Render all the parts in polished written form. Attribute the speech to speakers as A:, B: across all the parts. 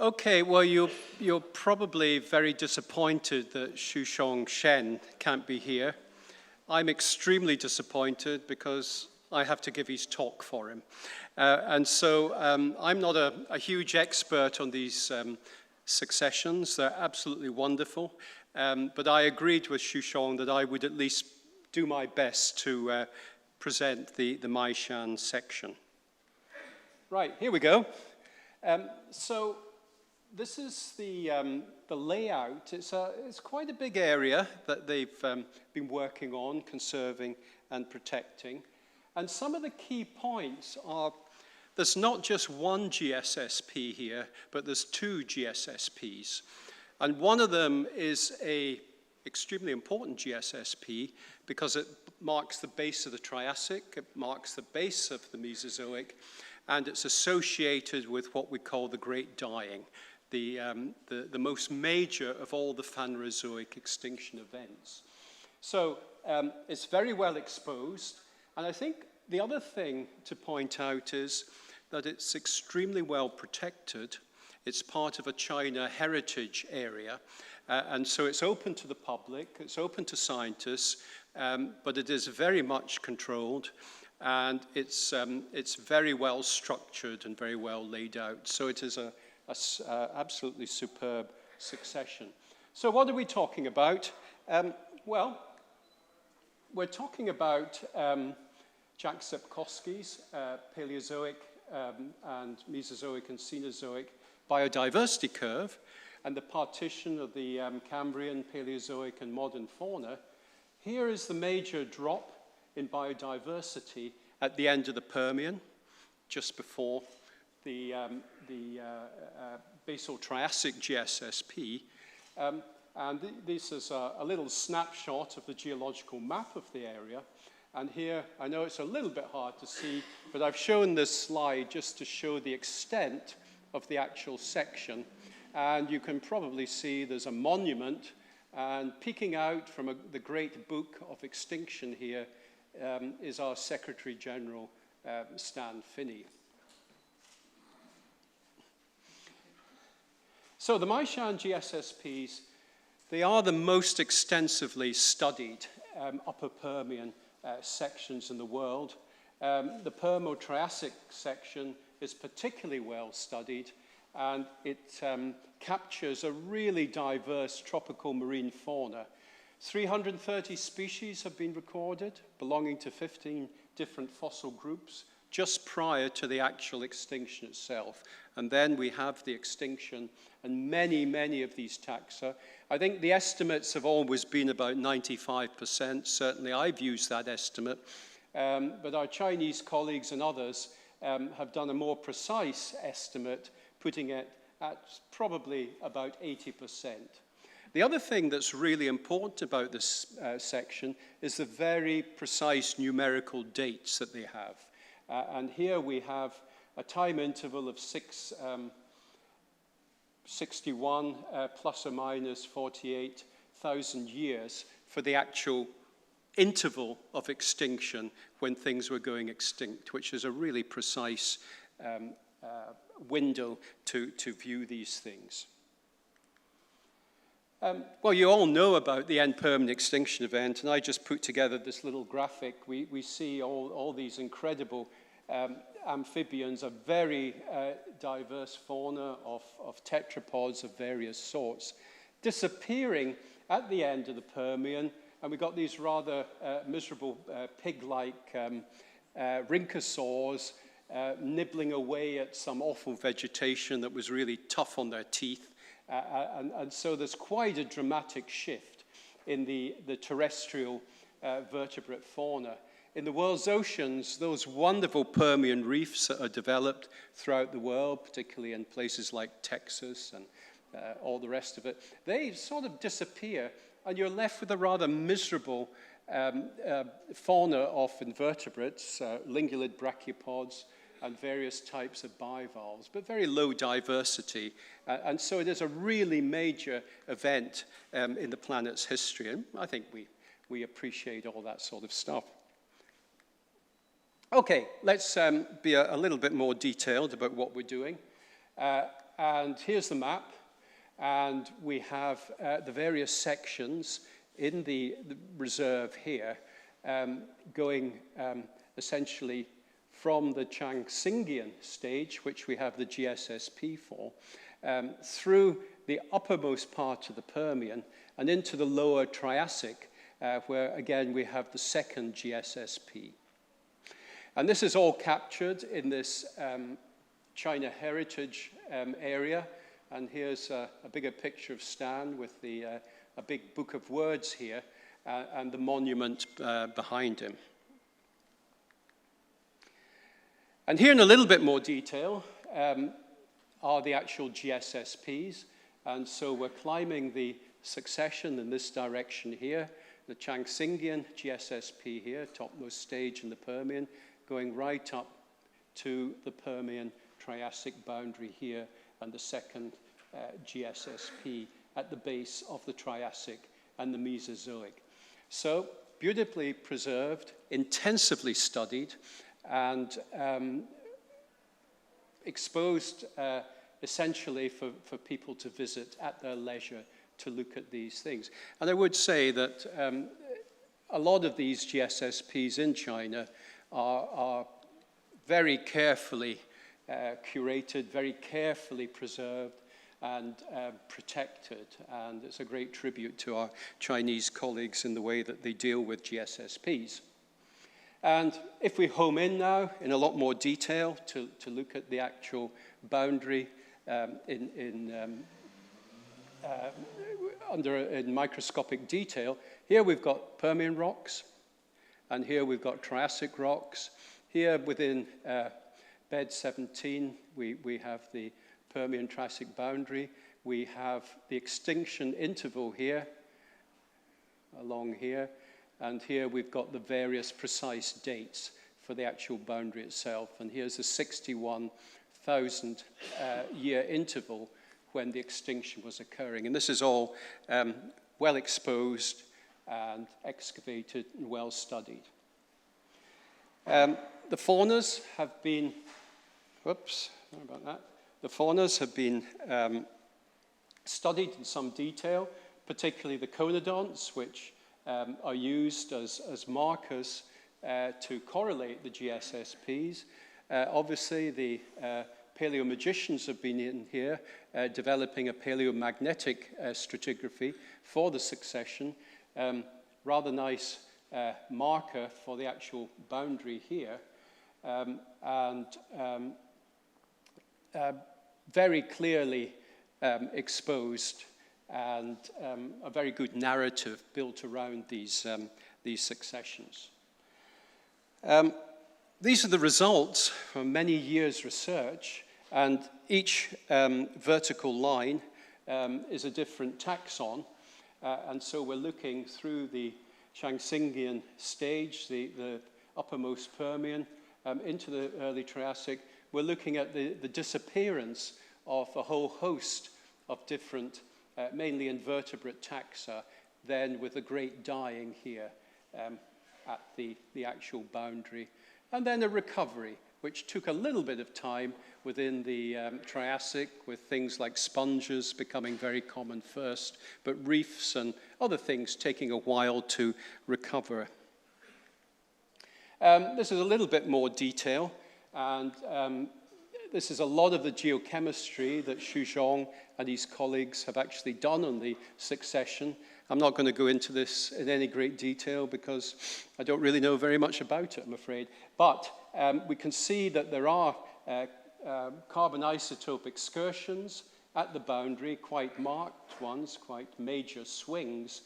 A: Okay, well, you're probably very disappointed that Xueshong Shen can't be here. I'm extremely disappointed because I have to give his talk for him. And so I'm not a huge expert on these successions. They're absolutely wonderful. But I agreed with Xueshong that I would at least do my best to present the Meishan section. Right, here we go. So this is the layout. It's quite a big area that they've been working on, conserving and protecting. And some of the key points are, there's not just one GSSP here, but there's two GSSPs. And one of them is an extremely important GSSP because it marks the base of the Triassic, it marks the base of the Mesozoic, and it's associated with what we call the Great Dying, the most major of all the Phanerozoic extinction events. So it's very well exposed, and I think the other thing to point out is that it's extremely well protected. It's part of a China heritage area, and so it's open to the public, it's open to scientists, but it is very much controlled, and it's very well structured and very well laid out. So it is a absolutely superb succession. So what are we talking about? Well, we're talking about Jack Sepkoski's Paleozoic and Mesozoic and Cenozoic biodiversity curve, and the partition of the Cambrian, Paleozoic, and modern fauna. Here is the major drop in biodiversity at the end of the Permian, just before the basal Triassic GSSP. And this is a little snapshot of the geological map of the area. And here, I know it's a little bit hard to see, but I've shown this slide just to show the extent of the actual section. And you can probably see there's a monument, and peeking out from the great book of extinction here is our Secretary General, Stan Finney. So the Meishan GSSPs, they are the most extensively studied Upper Permian sections in the world. The Permo-Triassic section is particularly well studied, and it captures a really diverse tropical marine fauna. 330 species have been recorded, belonging to 15 different fossil groups, just prior to the actual extinction itself. And then we have the extinction, and many, many of these taxa. I think the estimates have always been about 95%. Certainly I've used that estimate. But our Chinese colleagues and others have done a more precise estimate, putting it at probably about 80%. The other thing that's really important about this section is the very precise numerical dates that they have. And here we have a time interval of 61 plus or minus 48,000 years for the actual interval of extinction when things were going extinct, which is a really precise window to view these things. Well, you all know about the end permanent extinction event, and I just put together this little graphic. We see all these incredible amphibians, a very diverse fauna of tetrapods of various sorts, disappearing at the end of the Permian, and we've got these rather miserable pig-like rhynchosaurs nibbling away at some awful vegetation that was really tough on their teeth. And so there's quite a dramatic shift in the terrestrial vertebrate fauna. In the world's oceans, those wonderful Permian reefs that are developed throughout the world, particularly in places like Texas and all the rest of it, they sort of disappear, and you're left with a rather miserable fauna of invertebrates, lingulid brachiopods, and various types of bivalves, but very low diversity. And so it is a really major event in the planet's history, and I think we appreciate all that sort of stuff. Okay, let's be a little bit more detailed about what we're doing. And here's the map. And we have the various sections in the reserve here going essentially from the Changxingian stage, which we have the GSSP for, through the uppermost part of the Permian and into the lower Triassic, where again we have the second GSSP. And this is all captured in this China Heritage area. And here's a bigger picture of Stan with a big book of words here and the monument behind him. And here in a little bit more detail are the actual GSSPs. And so we're climbing the succession in this direction here, the Changxingian GSSP here, topmost stage in the Permian, going right up to the Permian-Triassic boundary here, and the second GSSP at the base of the Triassic and the Mesozoic. So beautifully preserved, intensively studied, and exposed essentially for people to visit at their leisure to look at these things. And I would say that a lot of these GSSPs in China are very carefully curated, very carefully preserved and protected. And it's a great tribute to our Chinese colleagues in the way that they deal with GSSPs. And if we home in now in a lot more detail to look at the actual boundary in microscopic detail, here we've got Permian rocks, and here we've got Triassic rocks. Here within bed 17, we have the Permian-Triassic boundary. We have the extinction interval here, along here. And here we've got the various precise dates for the actual boundary itself. And here's the 61,000 year interval when the extinction was occurring. And this is all well exposed and excavated and well studied. The faunas have been, whoops, sorry about that. The faunas have been studied in some detail, particularly the conodonts, which are used as markers to correlate the GSSPs. Obviously, the paleomagicians have been in here developing a paleomagnetic stratigraphy for the succession. Rather nice marker for the actual boundary here. Very clearly exposed, and a very good narrative built around these successions. These are the results from many years' research, and each vertical line is a different taxon, and so we're looking through the Changxingian stage, the uppermost Permian, into the early Triassic. We're looking at the disappearance of a whole host of different, mainly invertebrate taxa, then with the great dying here at the actual boundary. And then a recovery, which took a little bit of time within the Triassic, with things like sponges becoming very common first, but reefs and other things taking a while to recover. This is a little bit more detail, and this is a lot of the geochemistry that Xu Zhong and his colleagues have actually done on the succession. I'm not going to go into this in any great detail because I don't really know very much about it, I'm afraid. But we can see that there are carbon isotope excursions at the boundary, quite marked ones, quite major swings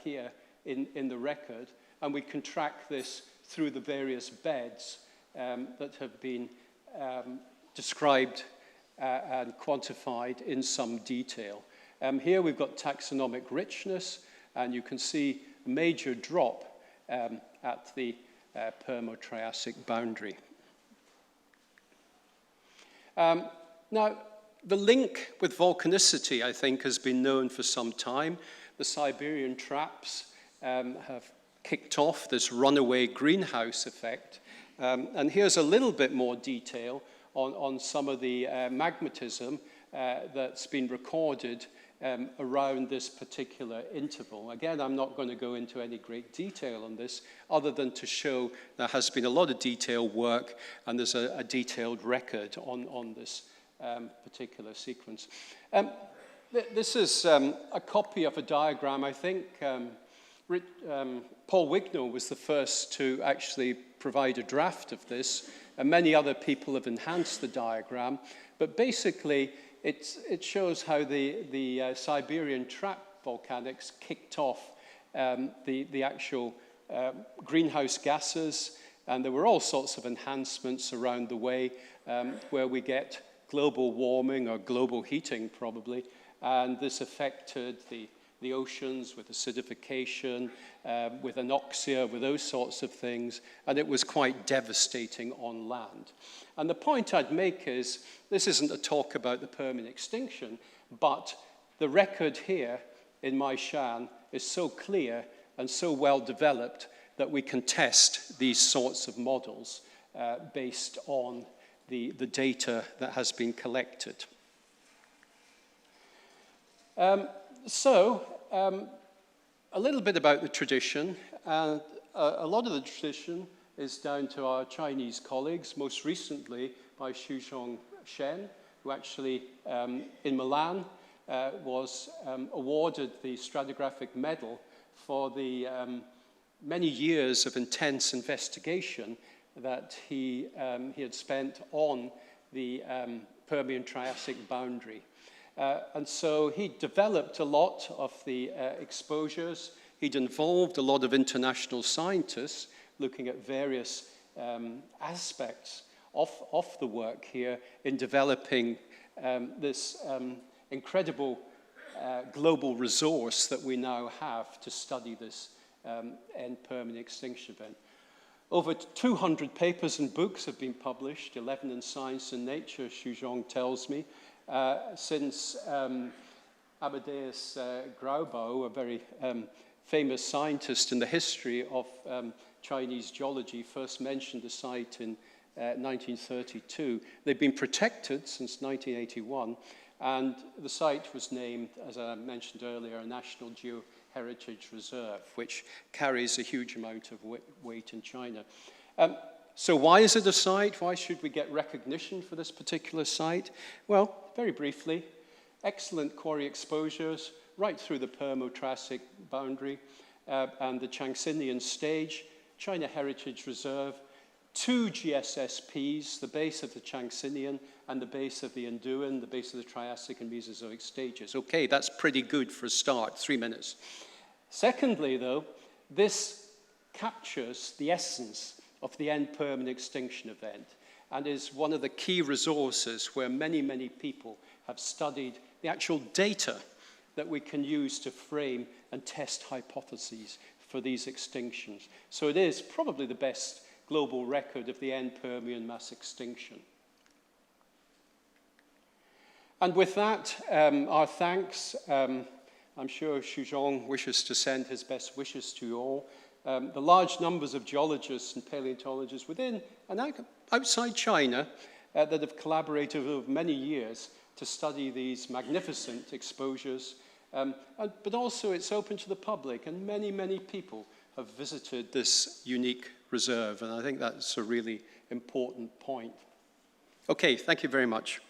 A: here in the record. And we can track this through the various beds that have been described and quantified in some detail. Here we've got taxonomic richness, and you can see a major drop at the Permo-Triassic boundary. Now, the link with volcanicity, I think, has been known for some time. The Siberian traps have kicked off this runaway greenhouse effect. And here's a little bit more detail on some of the magmatism that's been recorded around this particular interval. Again, I'm not going to go into any great detail on this, other than to show there has been a lot of detailed work, and there's a detailed record on this particular sequence. This is a copy of a diagram. I think Paul Wignall was the first to actually provide a draft of this, and many other people have enhanced the diagram. But basically, it shows how the Siberian trap volcanics kicked off the actual greenhouse gases, and there were all sorts of enhancements around the way where we get global warming or global heating probably, and this affected the oceans with acidification, with anoxia, with those sorts of things, and it was quite devastating on land. And the point I'd make is, this isn't a talk about the Permian extinction, but the record here in Meishan is so clear and so well developed that we can test these sorts of models based on the data that has been collected. A little bit about the tradition. A lot of the tradition is down to our Chinese colleagues, most recently by Shuzhong Shen, who actually in Milan was awarded the stratigraphic medal for the many years of intense investigation that he had spent on the Permian-Triassic boundary. And so he developed a lot of the exposures. He'd involved a lot of international scientists looking at various aspects of the work here in developing this incredible global resource that we now have to study this end Permian extinction event. Over 200 papers and books have been published, 11 in Science and Nature, Shuzhong tells me, since Amadeus Graubau, a very famous scientist in the history of Chinese geology, first mentioned the site in 1932. They've been protected since 1981, and the site was named, as I mentioned earlier, a National Geoheritage Reserve, which carries a huge amount of weight in China. So why is it a site? Why should we get recognition for this particular site? Well, very briefly, excellent quarry exposures right through the Permo-Triassic boundary and the Changsinian stage, China Heritage Reserve, 2 GSSPs, the base of the Changsinian and the base of the Anduin, the base of the Triassic and Mesozoic stages. Okay, that's pretty good for a start, 3 minutes. Secondly, though, this captures the essence of the end Permian extinction event and is one of the key resources where many, many people have studied the actual data that we can use to frame and test hypotheses for these extinctions. So it is probably the best global record of the end Permian mass extinction. And with that, our thanks. I'm sure Shuzhong wishes to send his best wishes to you all. The large numbers of geologists and paleontologists within and outside China that have collaborated over many years to study these magnificent exposures. But also it's open to the public, and many, many people have visited this unique reserve, and I think that's a really important point. Okay, thank you very much.